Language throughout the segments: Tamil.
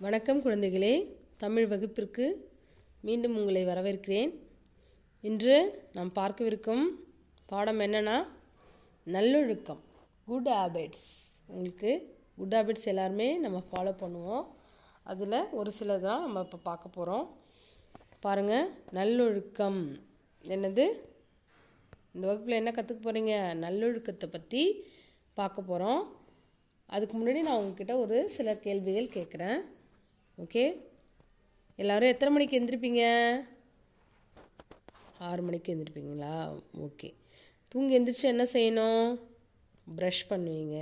வணக்கம் குழந்தைகளே, தமிழ் வகுப்பிற்கு மீண்டும் உங்களை வரவேற்கிறேன். இன்று நாம் பார்க்கவிருக்கும் பாடம் என்னன்னா நல்லொழுக்கம், குட் ஹேபிட்ஸ். உங்களுக்கு குட் ஹேபிட்ஸ் எல்லாருமே நம்ம ஃபாலோ பண்ணுவோம். அதில் ஒரு சிலதான் நம்ம இப்போ பார்க்க போகிறோம். பாருங்கள், நல்லொழுக்கம் என்னது? இந்த வகுப்பில் என்ன கற்றுக்க போகிறீங்க? நல்லொழுக்கத்தை பற்றி பார்க்க போகிறோம். அதுக்கு முன்னாடி நான் உங்ககிட்ட ஒரு சில கேள்விகள் கேட்குறேன். ஓகே, எல்லோரும் எத்தனை மணிக்கு எழுந்திருப்பீங்க? 6 மணிக்கு எழுந்திருப்பீங்களா? ஓகே. தூங்கி எழுந்திரிச்சு என்ன செய்யணும்? ப்ரஷ் பண்ணுவீங்க,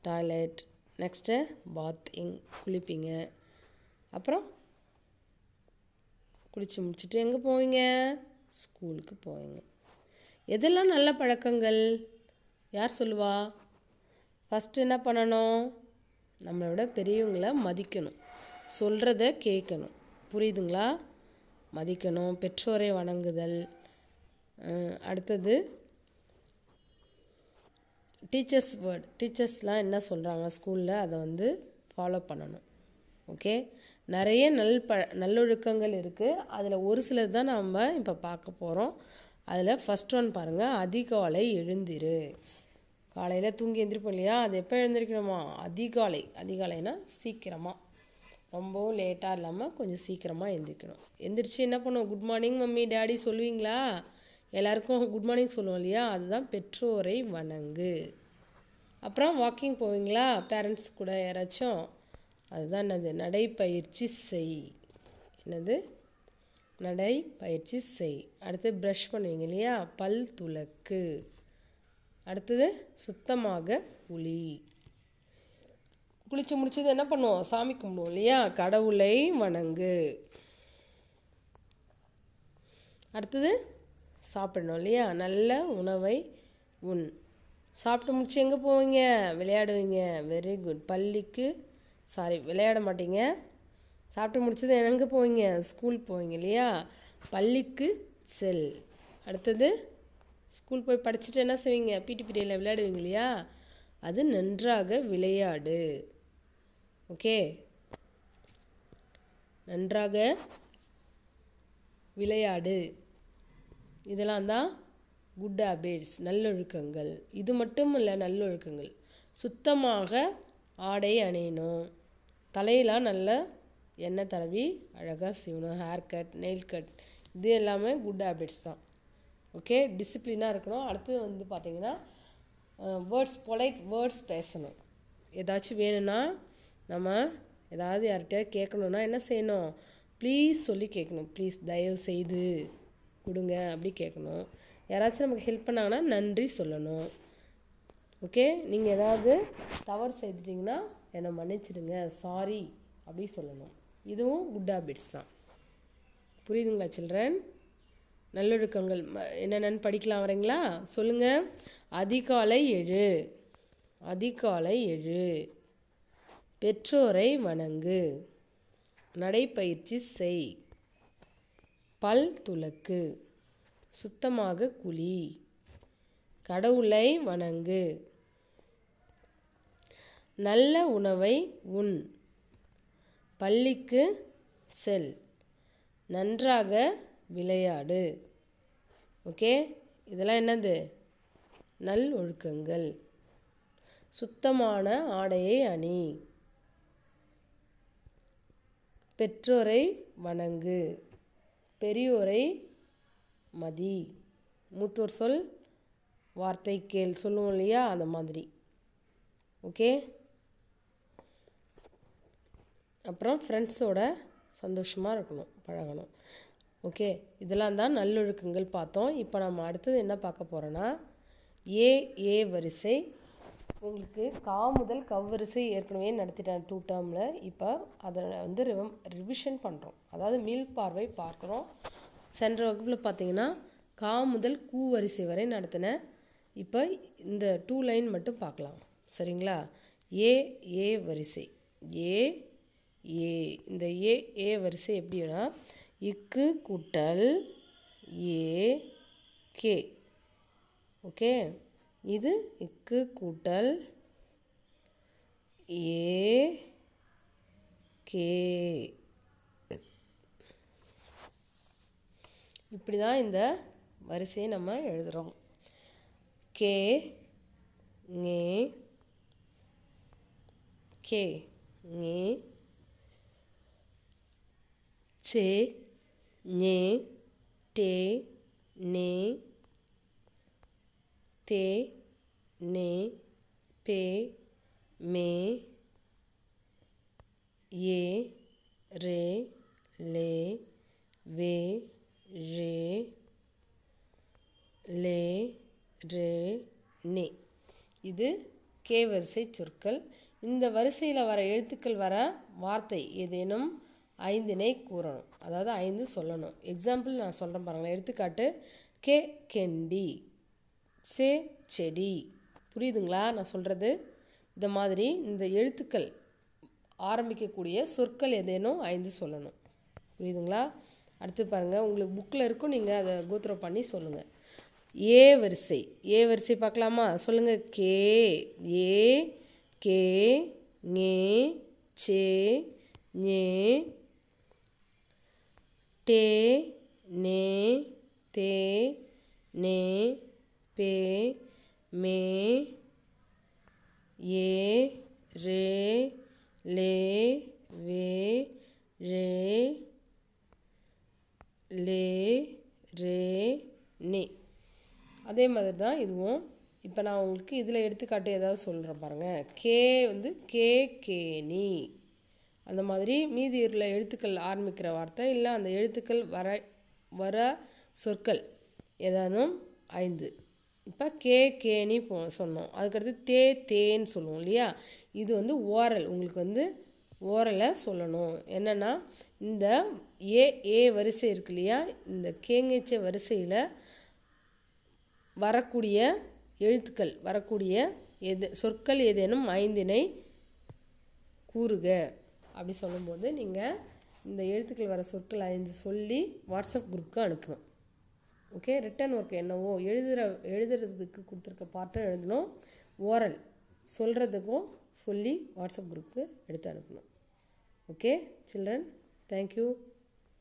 டாய்லெட், நெக்ஸ்ட்டு பாத்திங், குளிப்பீங்க. அப்புறம் குளித்து முடிச்சுட்டு எங்கே போவீங்க? ஸ்கூலுக்கு போவீங்க. எதெல்லாம் நல்ல பழக்கங்கள்? யார் சொல்லுவா? ஃபஸ்ட்டு என்ன பண்ணணும்? நம்மளோட பெரியவங்களை மதிக்கணும், சொல்கிறத கேட்கணும். புரியுதுங்களா? மதிக்கணும், பெற்றோரை வணங்குதல். அடுத்தது டீச்சர்ஸ் வேர்ட், டீச்சர்ஸ்லாம் என்ன சொல்கிறாங்க ஸ்கூலில் அதை ஃபாலோ பண்ணணும். ஓகே, நிறைய நல்லொழுக்கங்கள் இருக்குது. அதில் ஒரு சிலது தான் நம்ம இப்போ பார்க்க போகிறோம். அதில் ஃபஸ்ட் ஒன் பாருங்கள், அதிகாலை எழுந்திரு. காலையில் தூங்கி எழுந்திருப்போம் இல்லையா? அது எப்போ எழுந்திருக்கணுமா? அதிகாலைனா சீக்கிரமாக, ரொம்பவும் லேட்டாக இல்லாமல் கொஞ்சம் சீக்கிரமாக எழுந்திரிக்கணும். எந்திரிச்சு என்ன பண்ணுவோம்? குட் மார்னிங் மம்மி டேடி சொல்லுவீங்களா? எல்லாருக்கும் குட் மார்னிங் சொல்லுவோம் இல்லையா? அதுதான் பெற்றோரை வணங்கு. அப்புறம் வாக்கிங் போவீங்களா பேரண்ட்ஸ் கூட யாராச்சும்? அதுதான் என்னது? நடைப்பயிற்சி செய். என்னது? நடைப்பயிற்சி செய். அடுத்து ப்ரஷ் பண்ணுவீங்க இல்லையா? பல் துலக்கு. அடுத்தது சுத்தமாக குளி. குளித்து முடிச்சது என்ன பண்ணுவோம்? சாமி கும்பிடுவோம் இல்லையா? கடவுளை வணங்கு. அடுத்தது சாப்பிடணும் இல்லையா? நல்ல உணவை உண். சாப்பிட்டு முடிச்சு எங்கே போவீங்க? விளையாடுவீங்க. Very good. விளையாட மாட்டீங்க. சாப்பிட்டு முடிச்சது எங்கே போவீங்க? ஸ்கூல் போவீங்க இல்லையா? பள்ளிக்கு செல். அடுத்தது ஸ்கூல் போய் படிச்சுட்டு என்ன செய்வீங்க? பிடி பீரியடில் விளையாடுவீங்க இல்லையா? அது நன்றாக விளையாடு. ஓகே, நன்றாக விளையாடு. இதெல்லாம் தான் குட் ஹேபிட்ஸ், நல்லொழுக்கங்கள். இது மட்டும் இல்லை, நல்லொழுக்கங்கள். சுத்தமாக ஆடை அணியணும், தலையெல்லாம் நல்ல எண்ணெய் தடவி அழகாக சீவணும், ஹேர் கட், நெயில் கட், இது எல்லாமே குட் ஹேபிட்ஸ் தான். ஓகே, டிசிப்ளினாக இருக்கணும். அடுத்து பார்த்திங்கன்னா பொலைட் வேர்ட்ஸ் பேசணும். ஏதாச்சும் வேணும்னா நம்ம ஏதாவது யார்கிட்ட கேட்கணுன்னா என்ன செய்யணும்? ப்ளீஸ் சொல்லி கேட்கணும். ப்ளீஸ், தயவு செய்து கொடுங்க அப்படி கேட்கணும். யாராச்சும் நமக்கு ஹெல்ப் பண்ணாங்கன்னா நன்றி சொல்லணும். ஓகே, நீங்கள் ஏதாவது தவறு செய்துட்டிங்கன்னா என்னை மன்னிச்சிடுங்க, சாரி அப்படி சொல்லணும். இதுவும் குட் ஹேபிட்ஸ் தான். புரியுதுங்களா சில்ட்ரன்? நல்லொழுக்கங்கள் என்னென்னு படிக்கலாம், வரீங்களா? சொல்லுங்கள். அதிகாலை எழு. அதிகாலை எழு. பெற்றோரை வணங்கு. நடைப்பயிற்சி செய். பல் துலக்கு. சுத்தமாக குளி. கடவுளை வணங்கு. நல்ல உணவை உண். பள்ளிக்கு செல். நன்றாக விளையாடு. ஓகே, இதெல்லாம் என்னது? நல் ஒழுக்கங்கள். சுத்தமான ஆடையை அணி. பெற்றோரை வணங்கு. பெரியோரை மதி. மூத்தோர் சொல் வார்த்தை கேள் சொல்லுவோம் இல்லையா? அந்த மாதிரி. ஓகே, அப்புறம் ஃப்ரெண்ட்ஸோட சந்தோஷமாக இருக்கணும், பழகணும். ஓகே, இதெல்லாம் தான் நல்லொழுக்கங்கள் பார்த்தோம். இப்போ நம்ம அடுத்தது என்ன பார்க்க போகிறோன்னா ஏ வரிசை. உங்களுக்கு கா முதல் கவ்வரிசை ஏற்கனவே நடத்திட்டேன் 2 டேர்மில். இப்போ அதை ரிவிஷன் பண்ணுறோம், அதாவது மீள்பார்வை பார்க்குறோம். சென்ற வகுப்பில் பார்த்தீங்கன்னா கா முதல் கூ வரிசை வரை நடத்தினேன். இப்போ இந்த 2 லைன் மட்டும் பார்க்கலாம், சரிங்களா? ஏ வரிசை. இந்த ஏ வரிசை எப்படின்னா இக்கு கூட்டல் ஏ கே. ஓகே, இது இக்கு கூட்டல் ஏ கே. இப்படி தான் இந்த வரிசையை நம்ம எழுதுகிறோம். கே ஞே கே ஞே சே ஞே டே நே தே நே பே மே ஏ ரே லே வே ரே லே ரே நே. இது கே வரிசை சொற்கள். இந்த வரிசையில் வர எழுத்துக்கள் வர வார்த்தை ஏதேனும் 5னை கூறணும், அதாவது 5 சொல்லணும். எக்ஸாம்பிள் நான் சொல்கிறேன் பாருங்களேன். எடுத்துக்காட்டு கே கெண்டி, சே செடி. புரியுதுங்களா நான் சொல்கிறது? இந்த மாதிரி இந்த எழுத்துக்கள் ஆரம்பிக்கக்கூடிய சொற்கள் ஏதேனும் 5 சொல்லணும். புரியுதுங்களா? அடுத்து பாருங்கள், உங்களுக்கு புக்கில் இருக்கும், நீங்கள் அதை கோத்ரோ பண்ணி சொல்லுங்கள். ஏ வரிசை. ஏ வரிசை பார்க்கலாமா? சொல்லுங்கள். கே ஏ கே ஞே சே ஞே டே நே தே நே பே மே ஏ ரே லே வே ரே லே ரே நே. அதே மாதிரி தான் இதுவும். இப்போ நான் உங்களுக்கு இதில் எடுத்துக்காட்டு ஏதாவது சொல்கிறேன் பாருங்கள். கே வந்து கே கேணி. அந்த மாதிரி மீதி உள்ள எழுத்துக்கள் ஆரம்பிக்கிற வார்த்தை இல்லை அந்த எழுத்துக்கள் வர சொற்கள் ஏதானும் 5. இப்போ கே கேணி சொன்னோம். அதுக்கடுத்து தே தேன்னு சொல்லுவோம் இல்லையா? இது வந்து ஓரல். உங்களுக்கு வந்து ஓரலை சொல்லணும். என்னென்னா இந்த ஏ வரிசை இருக்கு இல்லையா? இந்த கேங்கச்ச வரிசையில் வரக்கூடிய எழுத்துக்கள் வரக்கூடிய சொற்கள் ஏதேனும் 5னை கூறுக அப்படி சொல்லும்போது நீங்கள் இந்த எழுத்துக்கள் வர சொற்கள் 5 சொல்லி வாட்ஸ்அப் குரூப்புக்கு அனுப்பணும். ஓகே. ரிட்டன் ஒர்க் என்னவோ எழுதுறதுக்கு கொடுத்துருக்க பார்ட்டும் எழுதணும். ஓரல் சொல்கிறதுக்கும் சொல்லி வாட்ஸ்அப் குரூப்புக்கு எடுத்து அனுப்பணும். Okay children, thank you.